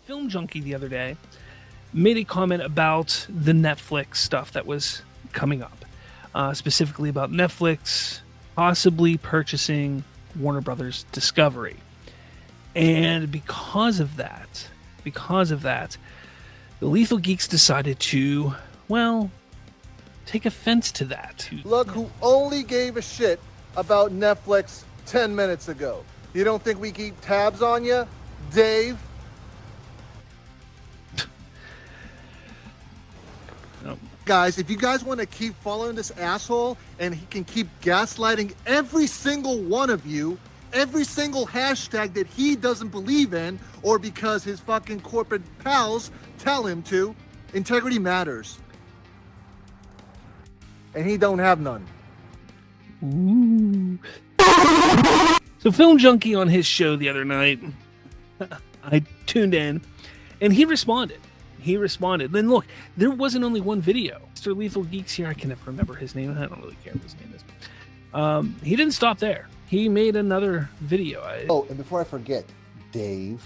Film Junkee the other day made a comment about the Netflix stuff that was coming up, specifically about Netflix possibly purchasing Warner Brothers Discovery. And because of that, the Lethal Geeks decided to, well, take offense to that. Look who only gave a shit about Netflix 10 minutes ago. You don't think we keep tabs on you, Dave? Guys, if you guys want to keep following this asshole and he can keep gaslighting every single one of you, every single hashtag that he doesn't believe in, or because his fucking corporate pals tell him to, integrity matters. And he don't have none. Ooh. So Film Junkee on his show the other night, I tuned in, and he responded. Then look, there wasn't only one video. Mr. Lethal Geeks here, I can never remember his name. I don't really care what his name is. He didn't stop there. He made another video. And before I forget, Dave,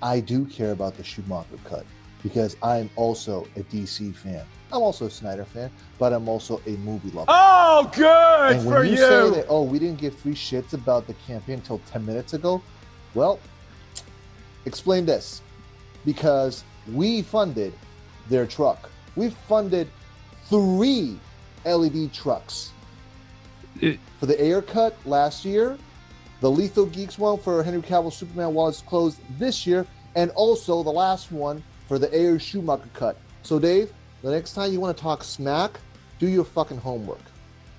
I do care about the Schumacher cut because I'm also a DC fan. I'm also a Snyder fan, but I'm also a movie lover. Oh, good and for when you! Say that, we didn't give 3 shits about the campaign until 10 minutes ago. Well, explain this. Because we funded their truck. We funded 3 LED trucks. For the Ayer cut last year, the Lethal Geeks one for Henry Cavill Superman was closed this year, and also the last one for the Ayer Schumacher cut. So Dave, the next time you want to talk smack, do your fucking homework.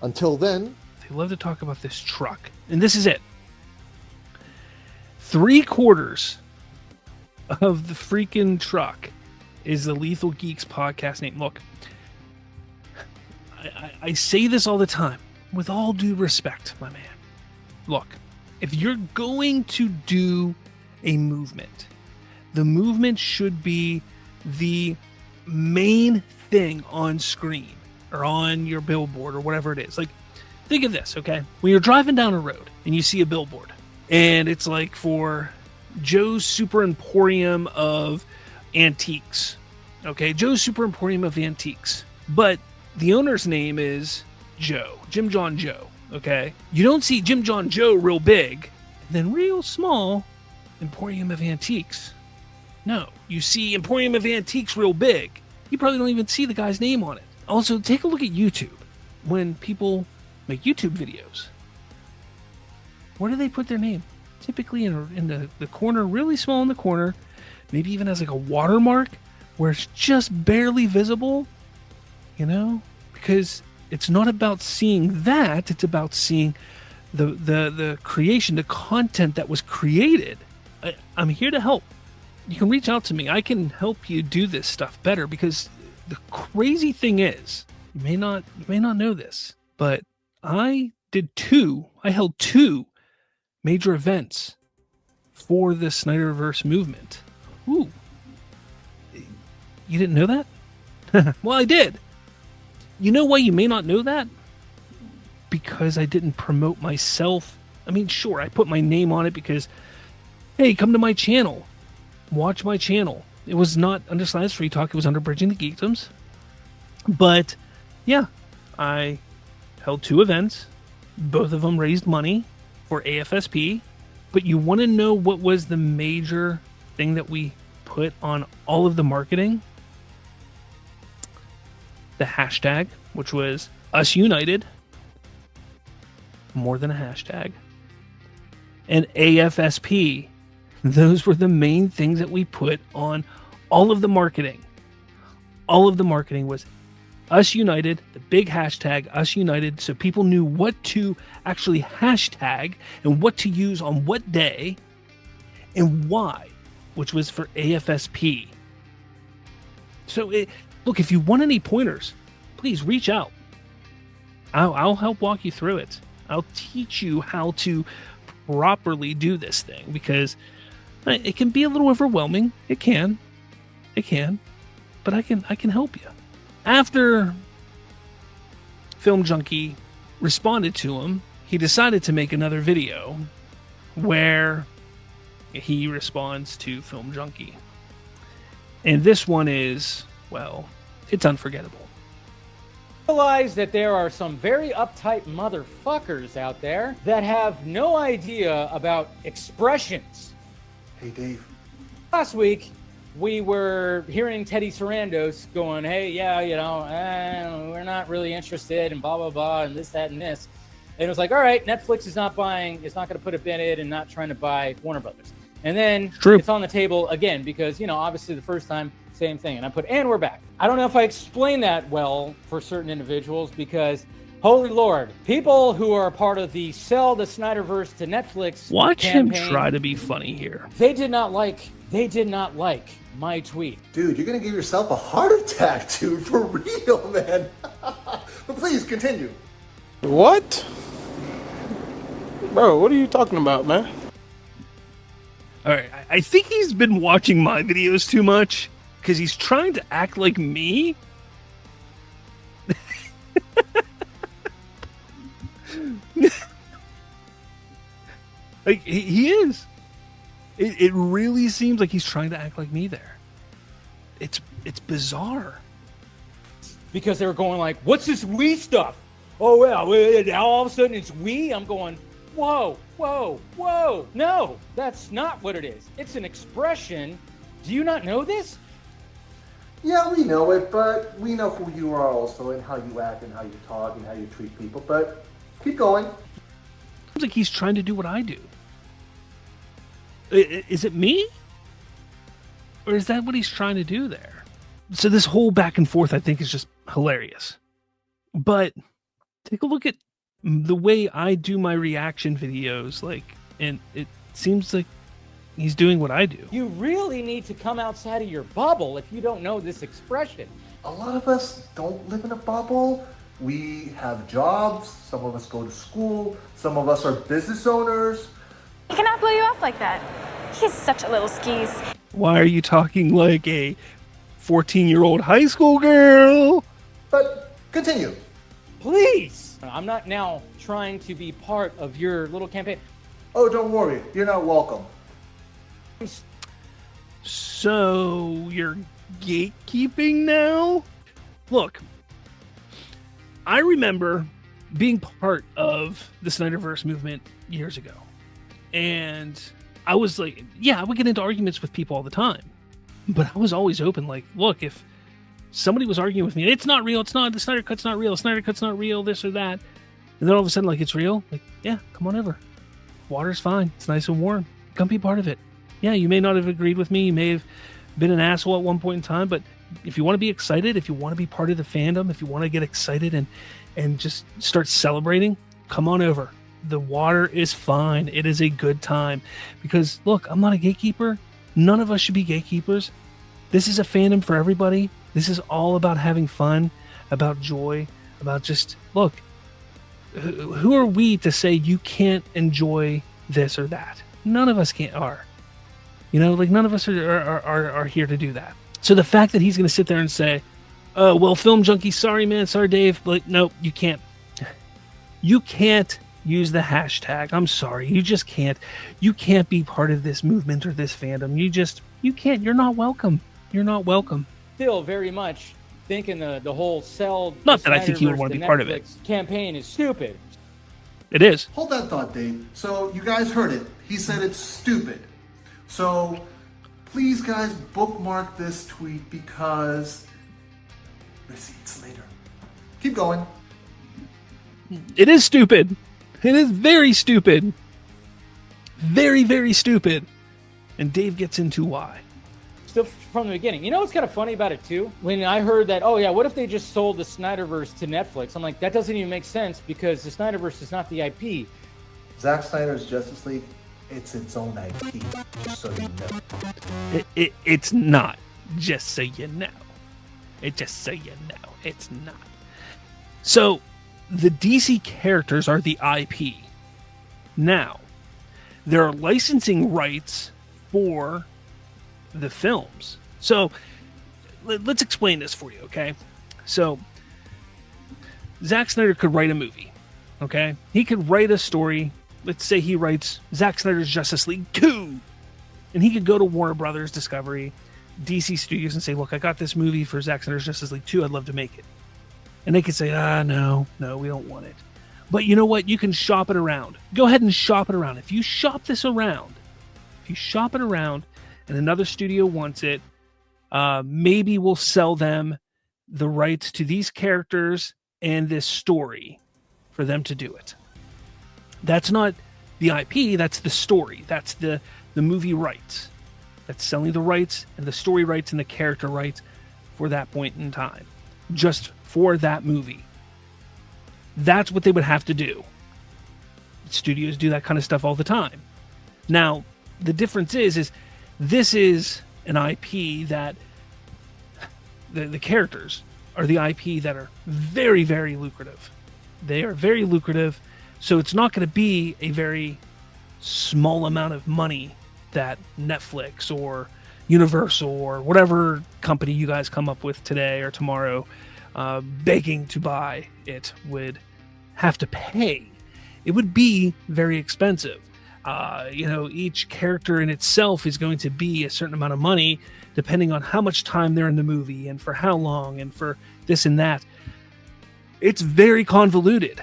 Until then... They love to talk about this truck. And this is it. 3/4 of the freaking truck is the Lethal Geeks podcast name. Look, I say this all the time, with all due respect, my man. Look, if you're going to do a movement, the movement should be the main thing on screen or on your billboard or whatever it is. Like, think of this, okay? When you're driving down a road and you see a billboard and it's like for Joe's Super Emporium of Antiques, okay? Joe's Super Emporium of Antiques. But the owner's name is Joe, Jim John Joe, okay? You don't see Jim John Joe real big and then real small Emporium of Antiques. No, you see Emporium of Antiques real big. You probably don't even see the guy's name on it. Also, take a look at YouTube. When people make YouTube videos, where do they put their name? Typically in the corner, really small in the corner, maybe even as like a watermark where it's just barely visible, you know? Because it's not about seeing that, it's about seeing the creation, the content that was created. I'm here to help. You can reach out to me. I can help you do this stuff better, because the crazy thing is, you may not know this, but I held 2 major events for the SnyderVerse movement. Ooh. You didn't know that? Well, I did. You know why you may not know that? Because I didn't promote myself. I mean, sure, I put my name on it because, hey, come to my channel. Watch my channel. It was not under Slav's Free Talk. It was under Bridging the Geekdoms. But, yeah, I held 2 events. Both of them raised money for AFSP. But you want to know what was the major thing that we put on all of the marketing? The hashtag, which was Us United. More than a hashtag. And AFSP. Those were the main things that we put on all of the marketing. All of the marketing was Us United, the big hashtag Us United, so people knew what to actually hashtag and what to use on what day and why, which was for AFSP. So, look, if you want any pointers, please reach out. I'll help walk you through it. I'll teach you how to properly do this thing, because it can be a little overwhelming. It can, but I can help you. After Film Junkee responded to him, he decided to make another video where he responds to Film Junkee. And this one is, well, it's unforgettable. Realize that there are some very uptight motherfuckers out there that have no idea about expressions. Hey, Dave. Last week, we were hearing Teddy Sarandos going, hey, yeah, we're not really interested and blah, blah, blah, and this, that, and this. And it was like, all right, Netflix is not going to put a bid in and not trying to buy Warner Brothers. And then it's on the table again because, obviously the first time, same thing. And I put, and we're back. I don't know if I explained that well for certain individuals because, holy Lord, people who are part of the sell the SnyderVerse to Netflix Watch campaign, him try to be funny here. They did not like my tweet. Dude, you're going to give yourself a heart attack, dude, for real, man. But please, continue. What? Bro, what are you talking about, man? All right, I think he's been watching my videos too much because he's trying to act like me. Like, he is. It really seems like he's trying to act like me there. It's bizarre. Because they were going like, what's this we stuff? Oh, well, now all of a sudden it's we? I'm going, whoa. No, that's not what it is. It's an expression. Do you not know this? Yeah, we know it, but we know who you are also and how you act and how you talk and how you treat people. But keep going. Seems like he's trying to do what I do. Is it me? Or is that what he's trying to do there? So this whole back and forth, I think, is just hilarious. But take a look at the way I do my reaction videos, and it seems like he's doing what I do. You really need to come outside of your bubble if you don't know this expression. A lot of us don't live in a bubble. We have jobs. Some of us go to school. Some of us are business owners. He cannot blow you off like that. He's such a little skis. Why are you talking like a 14-year-old high school girl? But continue. Please. I'm not now trying to be part of your little campaign. Oh, don't worry. You're not welcome. So you're gatekeeping now? Look, I remember being part of the SnyderVerse movement years ago. And I was like, yeah, I would get into arguments with people all the time. But I was always open, like, look, if somebody was arguing with me, it's not real, it's not, the Snyder Cut's not real, the Snyder Cut's not real, this or that. And then all of a sudden, like, it's real. Like, yeah, come on over. Water's fine. It's nice and warm. Come be part of it. Yeah, you may not have agreed with me. You may have been an asshole at one point in time, but if you want to be excited, if you want to be part of the fandom, if you want to get excited and just start celebrating, come on over. The water is fine. It is a good time. Because, look, I'm not a gatekeeper. None of us should be gatekeepers. This is a fandom for everybody. This is all about having fun, about joy, about just, look, who are we to say you can't enjoy this or that? None of us are. None of us are here to do that. So the fact that he's going to sit there and say, oh, well, Film Junkee, sorry, man, sorry, Dave. Like, no, you can't. You can't use the hashtag. I'm sorry. You just can't. You can't be part of this movement or this fandom. You can't. You're not welcome. You're not welcome. Still very much thinking the whole sell. Not that I think he would want to be part of it. Campaign is stupid. It is. Hold that thought, Dave. So you guys heard it. He said it's stupid. So please, guys, bookmark this tweet because receipts later. Keep going. It is stupid. It is very stupid. Very, very stupid. And Dave gets into why. Still from the beginning. You know what's kind of funny about it too? When I heard that, oh yeah, what if they just sold the SnyderVerse to Netflix? I'm like, that doesn't even make sense because the SnyderVerse is not the IP. Zack Snyder's Justice League, it's its own IP, just so you know. It's not. Just so you know. Just so you know. It's not. So, the DC characters are the IP. Now, there are licensing rights for the films. So, let's explain this for you, okay? So, Zack Snyder could write a movie, okay? He could write a story. Let's say he writes Zack Snyder's Justice League 2. And he could go to Warner Brothers Discovery, DC Studios and say, look, I got this movie for Zack Snyder's Justice League 2. I'd love to make it. And they could say, no, we don't want it. But you know what? You can shop it around. Go ahead and shop it around. If you shop this around, and another studio wants it, maybe we'll sell them the rights to these characters and this story for them to do it. That's not the IP, that's the story. That's the movie rights. That's selling the rights and the story rights and the character rights for that point in time. Just for that movie. That's what they would have to do. Studios do that kind of stuff all the time. Now, the difference is this is an IP that the characters are the IP that are very, very lucrative. They are very lucrative, so it's not going to be a very small amount of money that Netflix or Universal or whatever company you guys come up with today or tomorrow begging to buy it would have to pay. It would be very expensive. Each character in itself is going to be a certain amount of money depending on how much time they're in the movie and for how long and for this and that. It's very convoluted.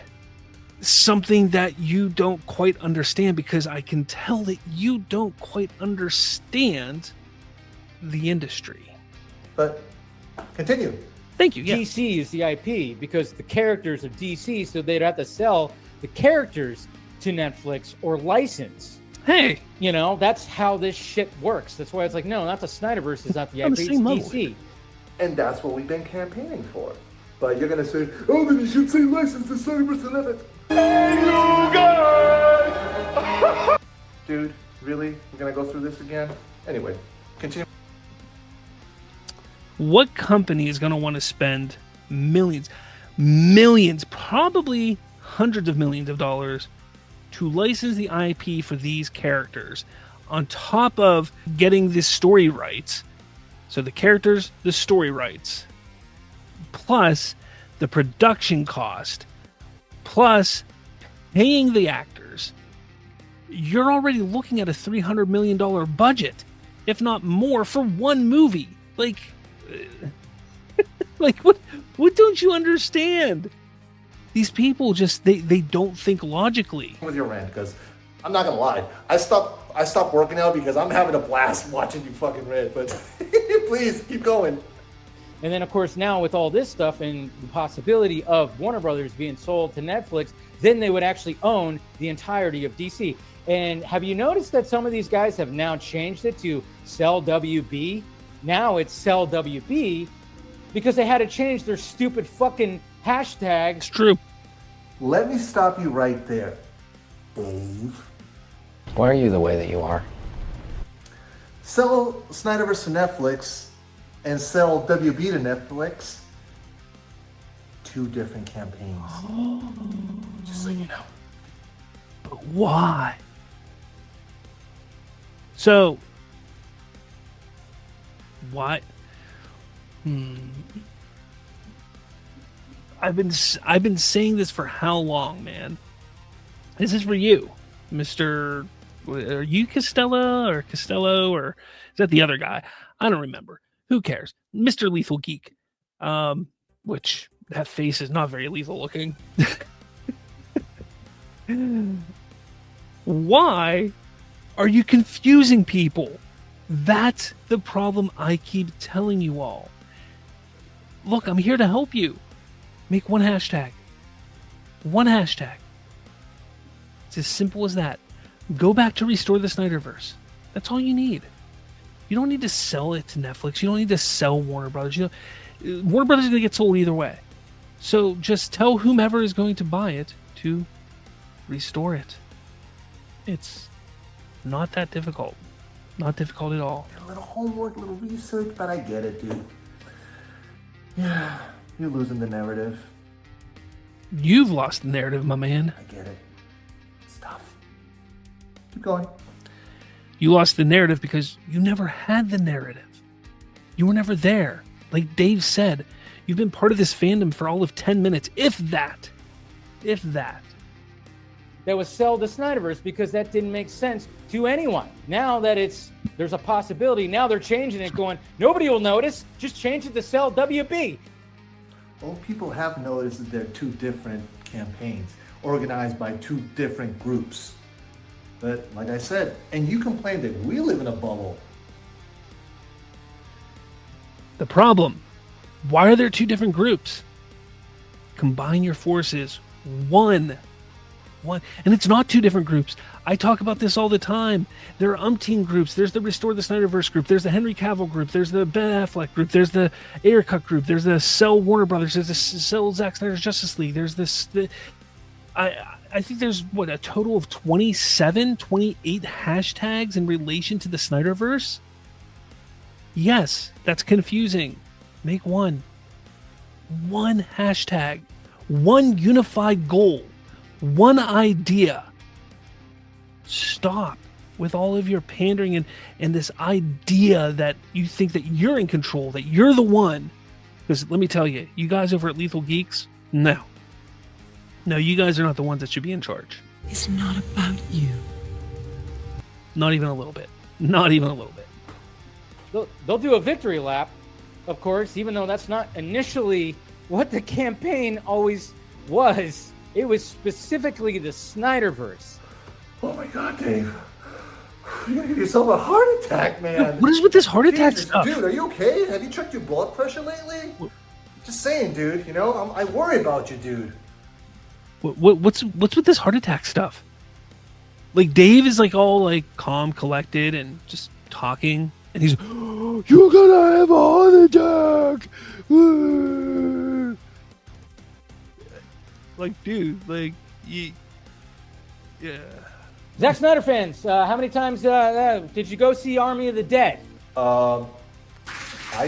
Something that you don't quite understand, because I can tell that you don't quite understand the industry. But continue. Thank you. Yeah. DC is the IP because the characters are DC, so they'd have to sell the characters to Netflix or license. Hey, that's how this shit works. That's why it's like, no, not the SnyderVerse is not the IP, it's same level. DC. And that's what we've been campaigning for. But you're going to say, oh, then you should say license to SnyderVerse and Levitt. Hey, you guys! Dude, really? We're going to go through this again? Anyway, continue. What company is going to want to spend millions, probably hundreds of millions of dollars to license the IP for these characters on top of getting the story rights? So the characters, the story rights, plus the production cost, plus paying the actors. You're already looking at a $300 million budget, if not more, for one movie. Like what don't you understand? These people just they don't think logically. With your rant, because I'm not gonna lie, I stopped working out because I'm having a blast watching you fucking rant. But please keep going. And then, of course, now with all this stuff and the possibility of Warner Brothers being sold to Netflix, then they would actually own the entirety of DC. And have you noticed that some of these guys have now changed it to Sell WB? Now it's Sell WB because they had to change their stupid fucking hashtag. It's true. Let me stop you right there, Dave. Why are you the way that you are? Sell SnyderVerse to Netflix and sell WB to Netflix. Two different campaigns. Just so you know. But why? So, why? I've been saying this for how long, man? This is for you, Mr. Are you Costello or is that the other guy? I don't remember. Who cares? Mr. Lethal Geek. Which that face is not very lethal looking. Why are you confusing people? That's the problem I keep telling you all. Look, I'm here to help you. Make one hashtag. One hashtag. It's as simple as that. Go back to restore the Snyderverse. That's all you need. You don't need to sell it to Netflix. You don't need to sell Warner Brothers. Warner Brothers is going to get sold either way. So just tell whomever is going to buy it to restore it. It's not that difficult. Not difficult at all. A little homework, a little research, but I get it, dude. Yeah, you're losing the narrative. You've lost the narrative, my man. I get it. It's tough. Keep going. You lost the narrative because you never had the narrative. You were never there. Like Dave said, you've been part of this fandom for all of 10 minutes, if that. If that. that was sell the Snyderverse because that didn't make sense to anyone. Now that there's a possibility, now they're changing it, going, nobody will notice, just change it to sell WB. Well, people have noticed that they're two different campaigns, organized by two different groups. But like I said, and you complain that we live in a bubble. The problem, why are there two different groups? Combine your forces, one. And it's not two different groups. I talk about this all the time. There are umpteen groups. There's the Restore the Snyderverse group. There's the Henry Cavill group. There's the Ben Affleck group. There's the Ayer Cut group. There's the Sell Warner Brothers. There's the Sell Zack Snyder's Justice League. There's this. I think there's a total of 28 hashtags in relation to the Snyderverse. Yes, that's confusing. Make one hashtag, one unified goal, one idea. Stop with all of your pandering and this idea that you think that you're in control, that you're the one. Because let me tell you, you guys over at Lethal Geeks, no, you guys are not the ones that should be in charge. It's not about you. Not even a little bit. Not even a little bit. They'll do a victory lap, of course, even though that's not initially what the campaign always was. It was specifically the Snyderverse. Oh my God, Dave. You're gonna give yourself a heart attack, man. What is with this heart attack Jesus, stuff? Dude, are you okay? Have you checked your blood pressure lately? Just saying, dude. You know, I worry about you, dude. What's with this heart attack stuff? Like, Dave is like all like calm, collected, and just talking, and he's, you're gonna have a heart attack. Like, dude, like, yeah. Zack Snyder fans, how many times did you go see Army of the Dead? I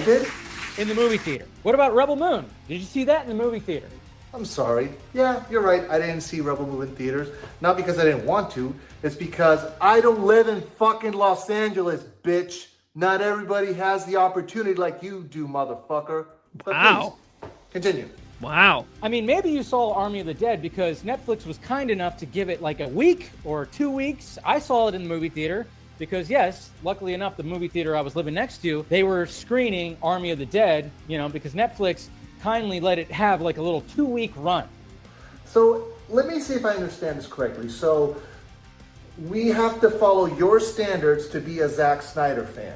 did? In the movie theater. What about Rebel Moon? Did you see that in the movie theater? I'm sorry. Yeah, you're right. I didn't see Rebel Moon in theaters. Not because I didn't want to. It's because I don't live in fucking Los Angeles, bitch. Not everybody has the opportunity like you do, motherfucker. But Wow. please, continue. Wow. I mean, maybe you saw Army of the Dead because Netflix was kind enough to give it like a week or 2 weeks. I saw it in the movie theater because, yes, luckily enough, the movie theater I was living next to, they were screening Army of the Dead, you know, because Netflix kindly let it have like a little 2-week run. So let me see if I understand this correctly. So we have to follow your standards to be a Zack Snyder fan.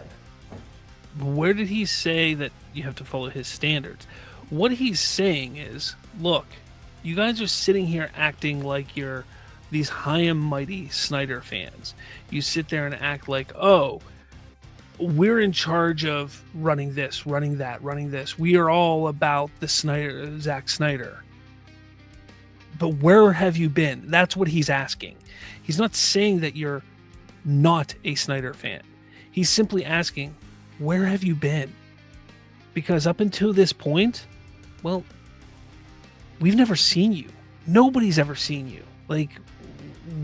Where did he say that you have to follow his standards? What he's saying is, look, you guys are sitting here acting like you're these high and mighty Snyder fans. You sit there and act like, oh, we're in charge of running this, running that, running this. We are all about the Zack Snyder. But where have you been? That's what he's asking. He's not saying that you're not a Snyder fan. He's simply asking, where have you been? Because up until this point, well, we've never seen you. Nobody's ever seen you. Like,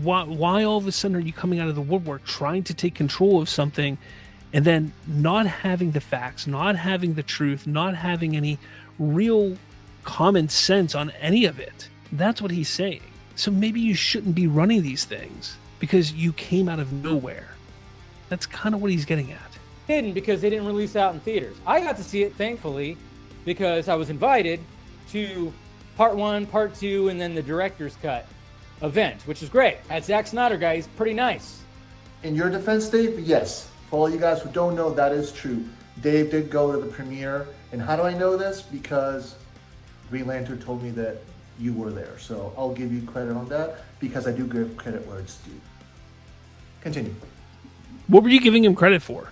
why all of a sudden are you coming out of the woodwork trying to take control of something and then not having the facts, not having the truth, not having any real common sense on any of it? That's what he's saying. So maybe you shouldn't be running these things because you came out of nowhere. That's kind of what he's getting at. Didn't because they didn't release out in theaters. I got to see it, thankfully, because I was invited to part 1, part 2, and then the director's cut event, which is great. That Zack Snyder guy, he's pretty nice. In your defense, Dave, yes. For all you guys who don't know, that is true. Dave did go to the premiere. And how do I know this? Because Green Lantern told me that you were there. So I'll give you credit on that because I do give credit where it's due. Continue. What were you giving him credit for?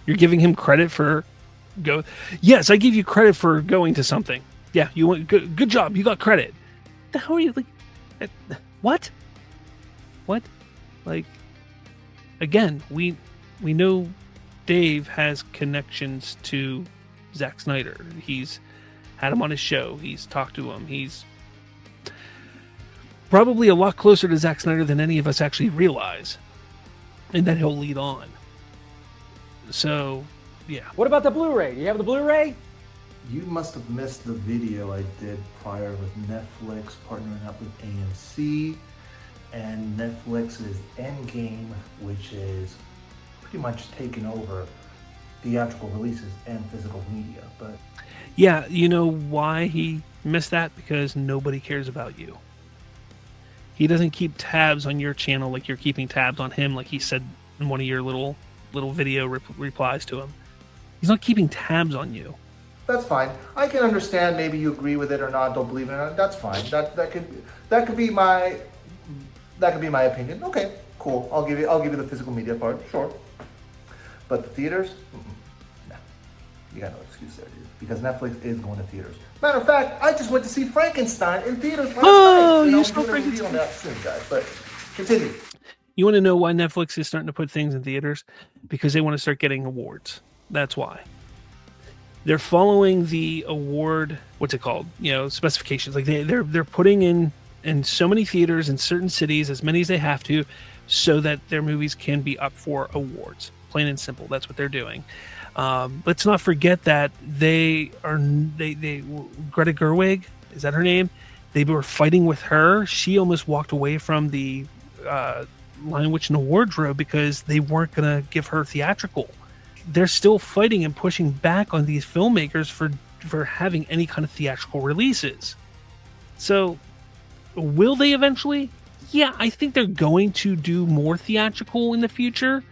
You're giving him credit for go. Yes, I give you credit for going to something. Yeah, you went good job. You got credit. The hell are you like? What? What? Like, again, we know Dave has connections to Zack Snyder. He's had him on his show. He's talked to him. He's probably a lot closer to Zack Snyder than any of us actually realize. And then he'll lead on. So, yeah. What about the Blu-ray? Do you have the Blu-ray? You must have missed the video I did prior with Netflix partnering up with AMC. and Netflix's Endgame, which is pretty much taken over theatrical releases and physical media. But Yeah, you know why he missed that? Because nobody cares about you. He doesn't keep tabs on your channel like you're keeping tabs on him, like he said in one of your little video replies to him. He's not keeping tabs on you. that's fine. I can understand maybe you agree with it or not, don't believe it or not. That's fine. That could be my opinion. Okay, cool. I'll give you the physical media part, sure. But the theaters, nah. You got no excuse there, dude. Because Netflix is going to theaters. Matter of fact, I just went to see Frankenstein in theaters last night. You know, saw we're doing a review on that soon, guys. But continue. You want to know why Netflix is starting to put things in theaters? Because they want to start getting awards. That's why. They're following the award, what's it called? You know, specifications. Like they're putting in so many theaters in certain cities, as many as they have to, so that their movies can be up for awards. Plain and simple. That's what they're doing. Let's not forget that they Greta Gerwig, is that her name? They were fighting with her. She almost walked away from the Lion, Witch, and the Wardrobe because they weren't going to give her theatrical. They're still fighting and pushing back on these filmmakers for having any kind of theatrical releases. So, will they eventually? Yeah, I think they're going to do more theatrical in the future,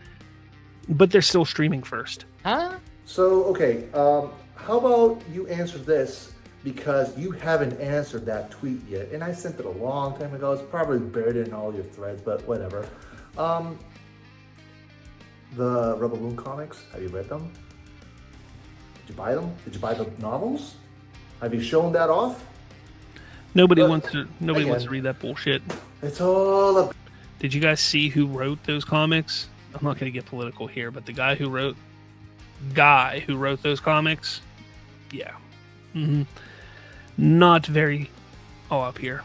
but they're still streaming first. Huh? So, okay, how about you answer this, because you haven't answered that tweet yet, and I sent it a long time ago. It's probably buried in all your threads, but whatever. The Rebel Moon comics, have you read them? Did you buy them? Did you buy the novels? Have you shown that off? Nobody wants to read that bullshit. It's all about... Did you guys see who wrote those comics? I'm not going to get political here, but the guy who wrote those comics, yeah, not very all up here.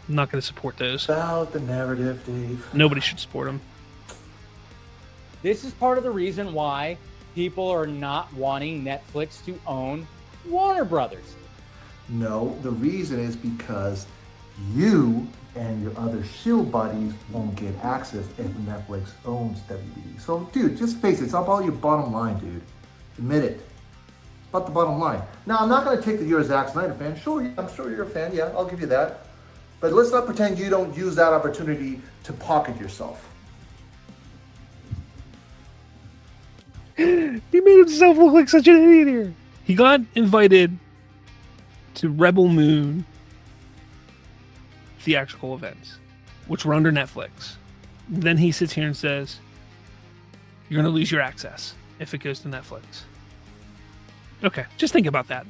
I'm not going to support those. About the narrative, Dave. Nobody should support them. This is part of the reason why people are not wanting Netflix to own Warner Brothers. No, the reason is because you and your other shield buddies won't get access if Netflix owns WBD. So, dude, just face it. It's about your bottom line, dude. Admit it. It's about the bottom line. Now, I'm not going to take that you're a Zack Snyder fan. Sure, I'm sure you're a fan. Yeah, I'll give you that. But let's not pretend you don't use that opportunity to pocket yourself. He made himself look like such an idiot here. He got invited to Rebel Moon theatrical events, which were under Netflix. Then he sits here and says, you're going to lose your access if it goes to Netflix. Okay, just think about that.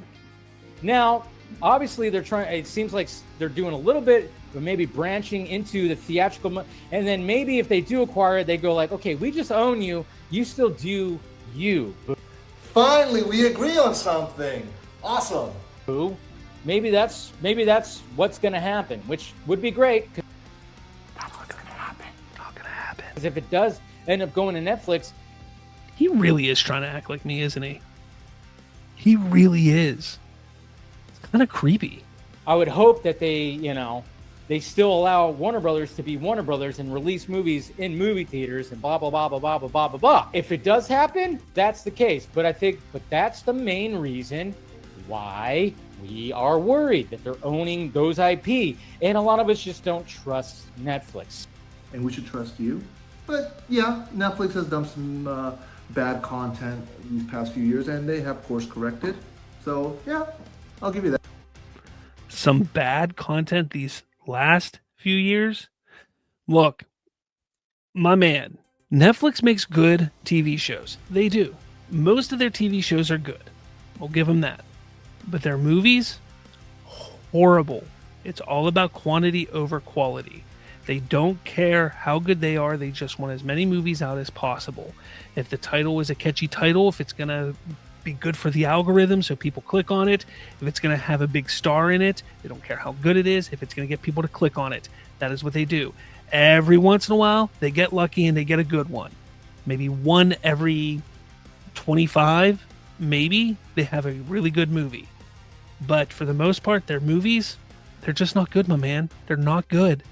Now, obviously, it seems like they're doing a little bit, but maybe branching into the theatrical. And then maybe if they do acquire it, they go like, okay, we just own you. You still do you. Finally, we agree on something. Awesome. Maybe that's what's going to happen, which would be great. That's what's going to happen. Not going to happen. Because if it does end up going to Netflix, he really is trying to act like me, isn't he? He really is. It's kind of creepy. I would hope that they still allow Warner Brothers to be Warner Brothers and release movies in movie theaters and blah, blah, blah, blah, blah, blah, blah, blah, blah. If it does happen, that's the case. But that's the main reason why we are worried that they're owning those IP. And a lot of us just don't trust Netflix. And we should trust you. But yeah, Netflix has done some bad content these past few years, and they have course corrected. So yeah, I'll give you that. Some bad content these last few years? Look, my man, Netflix makes good TV shows. They do. Most of their TV shows are good. I'll give them that. But their movies, horrible. It's all about quantity over quality. They don't care how good they are. They just want as many movies out as possible. If the title is a catchy title, if it's going to be good for the algorithm so people click on it, if it's going to have a big star in it, they don't care how good it is, if it's going to get people to click on it. That is what they do. Every once in a while, they get lucky and they get a good one. Maybe one every 25, maybe they have a really good movie. But for the most part, their movies, they're just not good, my man. They're not good.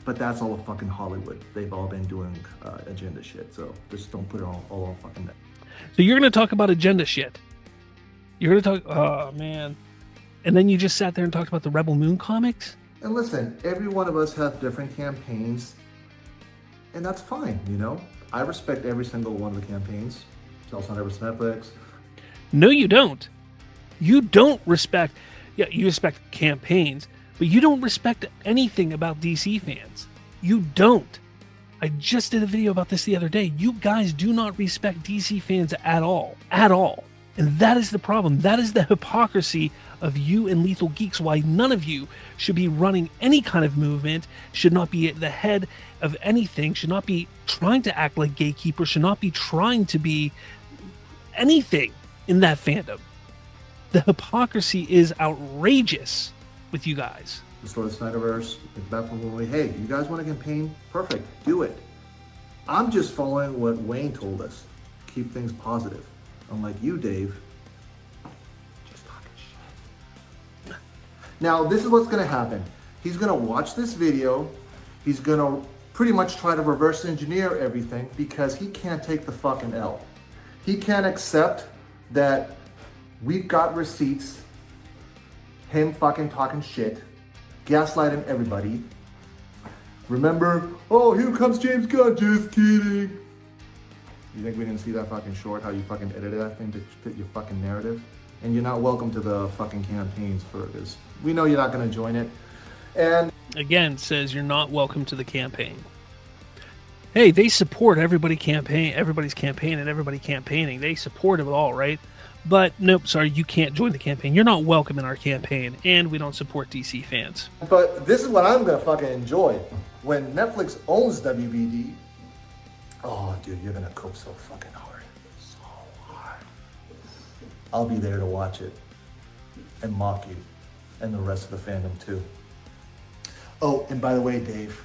But that's all fucking Hollywood. They've all been doing agenda shit. So just don't put it all on fucking that. So you're going to talk about agenda shit. You're going to talk, oh man. And then you just sat there and talked about the Rebel Moon comics? And listen, every one of us have different campaigns, and that's fine, you know? I respect every single one of the campaigns. Tell SnyderVerse Netflix. No, you don't. You don't respect, yeah, you respect campaigns, but you don't respect anything about DC fans. You don't. I just did a video about this the other day. You guys do not respect DC fans at all. At all. And that is the problem. That is the hypocrisy of you and Lethal Geeks, why none of you should be running any kind of movement, should not be at the head of anything, should not be trying to act like gatekeepers, should not be trying to be anything in that fandom. The hypocrisy is outrageous with you guys. Restore the SnyderVerse. It's back from the way. Hey, you guys want a campaign? Perfect. Do it. I'm just following what Wayne told us. Keep things positive. Unlike you, Dave. Just talking shit. Now, this is what's going to happen. He's going to watch this video. He's going to pretty much try to reverse engineer everything because he can't take the fucking L. He can't accept that we've got receipts, him fucking talking shit, gaslighting everybody. Remember, oh, here comes James Gunn, just kidding. You think we didn't see that fucking short, how you fucking edited that thing to fit your fucking narrative? And you're not welcome to the fucking campaigns for this. We know you're not going to join it. And again, says you're not welcome to the campaign. Hey, they support everybody's campaign and everybody campaigning. They support it all, right? But nope, sorry, you can't join the campaign. You're not welcome in our campaign, and we don't support DC fans. But this is what I'm going to fucking enjoy. When Netflix owns WBD, oh, dude, you're going to cope so fucking hard. So hard. I'll be there to watch it and mock you and the rest of the fandom, too. Oh, and by the way, Dave.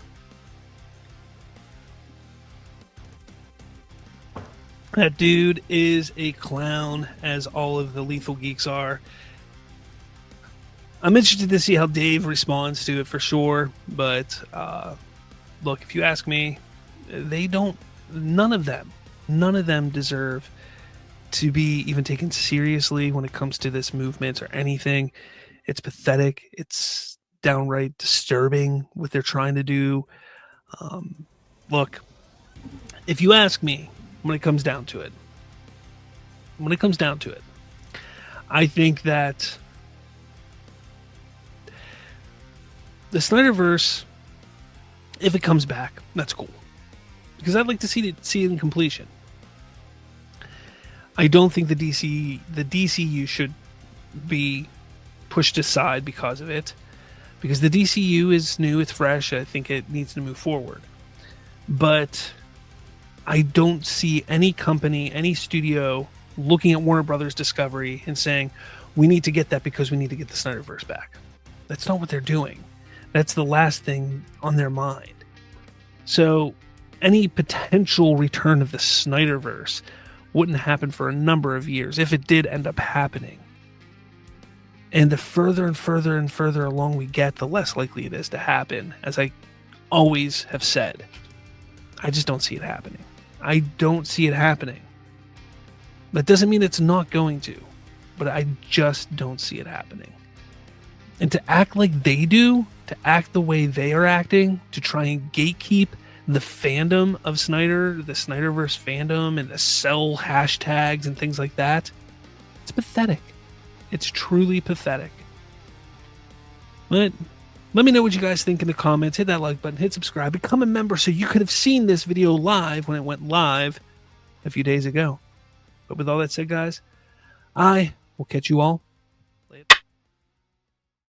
That dude is a clown, as all of the Lethal Geeks are. I'm interested to see how Dave responds to it for sure, but look, if you ask me, they don't, none of them deserve to be even taken seriously when it comes to this movement or anything. It's pathetic. It's downright disturbing what they're trying to do. Look, if you ask me, when it comes down to it, I think that the SnyderVerse, if it comes back, that's cool, because I'd like to see it in completion. I don't think the DCU should be pushed aside because of it, because the DCU is new, it's fresh. I think it needs to move forward, but I don't see any company, any studio looking at Warner Brothers Discovery and saying, we need to get that because we need to get the SnyderVerse back. That's not what they're doing. That's the last thing on their mind. So any potential return of the SnyderVerse wouldn't happen for a number of years if it did end up happening. And the further and further and further along we get, the less likely it is to happen, as I always have said. I just don't see it happening. I don't see it happening. That doesn't mean it's not going to, but I just don't see it happening. And to act like they do, to act the way they are acting, to try and gatekeep the fandom of Snyder, the SnyderVerse fandom, and to sell hashtags and things like that, it's pathetic. It's truly pathetic. But let me know what you guys think in the comments. Hit that like button, hit subscribe, become a member so you could have seen this video live when it went live a few days ago. But with all that said, guys, I will catch you all